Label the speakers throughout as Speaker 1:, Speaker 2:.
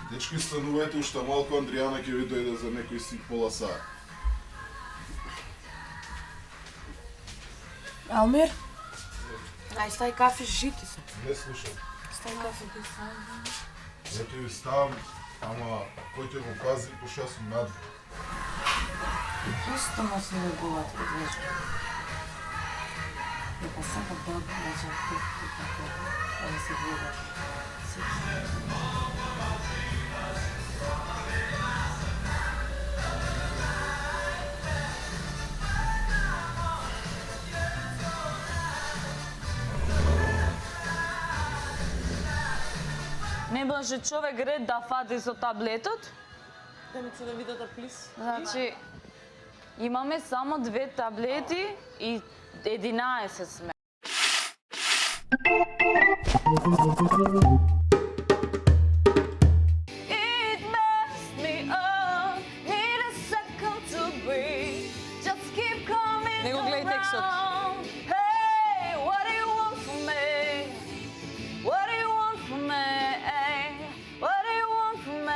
Speaker 1: Дечки, станувајте уште малку, Андријана ќе ви дојде за некој си пола саат.
Speaker 2: Алмир? Ај, стај кафе, жити се.
Speaker 1: Не слушам.
Speaker 2: Стај кафе, би ставам.
Speaker 1: Ето ви ставам, ама кој ќе го пази, пошто јас сум надвор.
Speaker 2: Исто ма се легуват од вечер. Дека сака да обраќа петки како да се гледа.
Speaker 3: Не може човек ред да фати со таблетот?
Speaker 4: Даница да видат плис.
Speaker 3: Значи, имаме само 2 таблети и 11 сме. It messed me up, need a second to breathe. Just keep coming
Speaker 4: Не го гледај текстот.
Speaker 3: around. Hey, what do you want from me? What do you want from me? What do you want from me?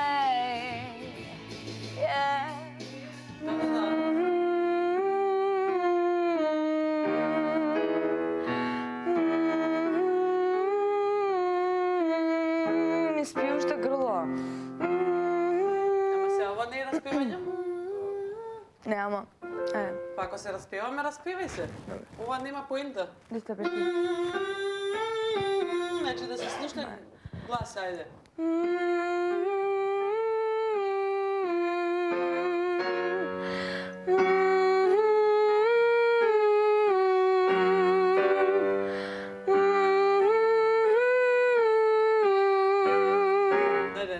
Speaker 3: Yeah. Ми спи уште грло.
Speaker 4: Ама се ова не е распевање.
Speaker 3: Нема.
Speaker 4: Па ако се распеваме, распевај се. Ова нема поента.
Speaker 3: Листа пети.
Speaker 4: Значи да се слушне глас, ајде.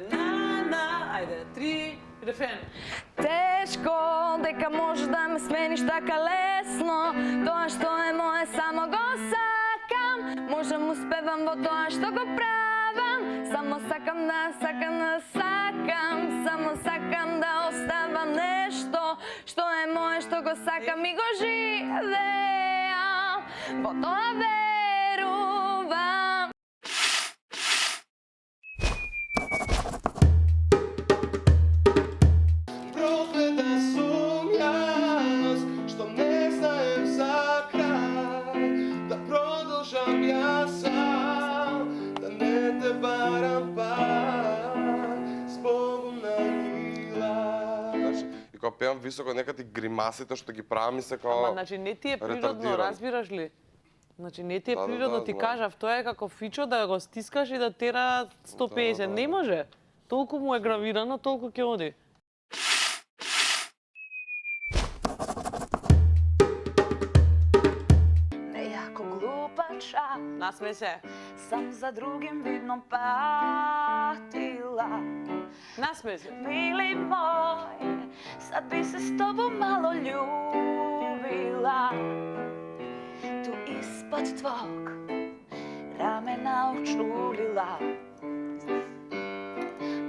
Speaker 4: Ајде, 3, рефрен.
Speaker 3: Тешко дека можеш да ме смениш така лесно. Тоа што е мое само го сакам. Можем успевам во тоа што го правам. Само сакам да сакам да сакам. Само сакам да оставам нешто што е мое што го сакам и го живеам. Во тоа верувам.
Speaker 5: Проклета сум јас, што не знаем за крај. Да продолжам јас сам, да не те барам пак. Збогом на мила.
Speaker 6: Значи, и кога пеам високо, нека ти гримасите што ги правам и се као...
Speaker 4: Ама значи не ти е природно,
Speaker 6: ретардиран.
Speaker 4: разбираш ли? Значи не ти е
Speaker 6: Да, да,
Speaker 4: природно,
Speaker 6: да,
Speaker 4: ти
Speaker 6: знам.
Speaker 4: кажав, тоа е како фичо да го стискаш и да тера 150,
Speaker 6: Да, да,
Speaker 4: не
Speaker 6: да.
Speaker 4: може. Толку му е гравирано, толку ќе оди.
Speaker 3: Нејако глупача,
Speaker 4: Насмеј се.
Speaker 3: сам за другим видно патила.
Speaker 4: Насмеј се.
Speaker 3: Мили мој, сад би се с тобом мало љубила. Ту испод твог рамена учулила.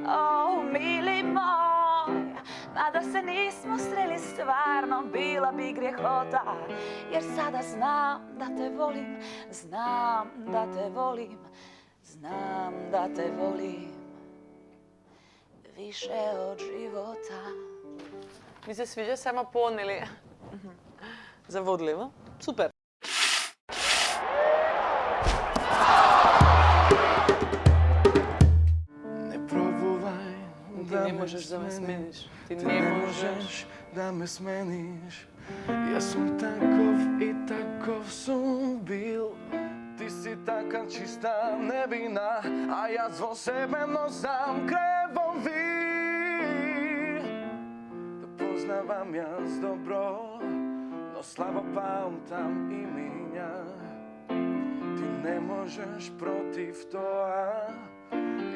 Speaker 3: О, мили мој, мада се нисмо срели стварно, била би грехота, jer sada znam da te volim, znam da te volim, znam da te volim više od života.
Speaker 4: Ми се свиѓа сама по, нели, заводливо. Супер.
Speaker 5: Не пробувај
Speaker 4: Ти не можеш да ме смениш. Ти не можеш.
Speaker 5: да ме смениш. Јас сум таков и таков сум бил. Ти си така чиста невина, а јас во себе носам кревови. Да познавам јас добро, но слабо памтам имиња. Ти не можеш против тоа.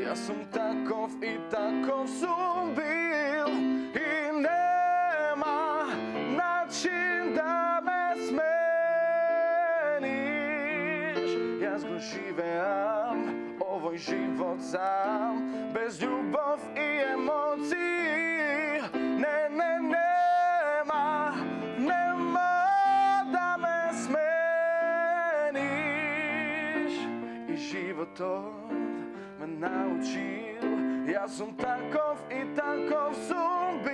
Speaker 5: Јас сум таков и таков сум бил. И нема начин да ме смениш. Јас го живеам овој живот сам, без љубов и емоции. Нема да ме смениш. И животот ме научил, јас сум так таков сум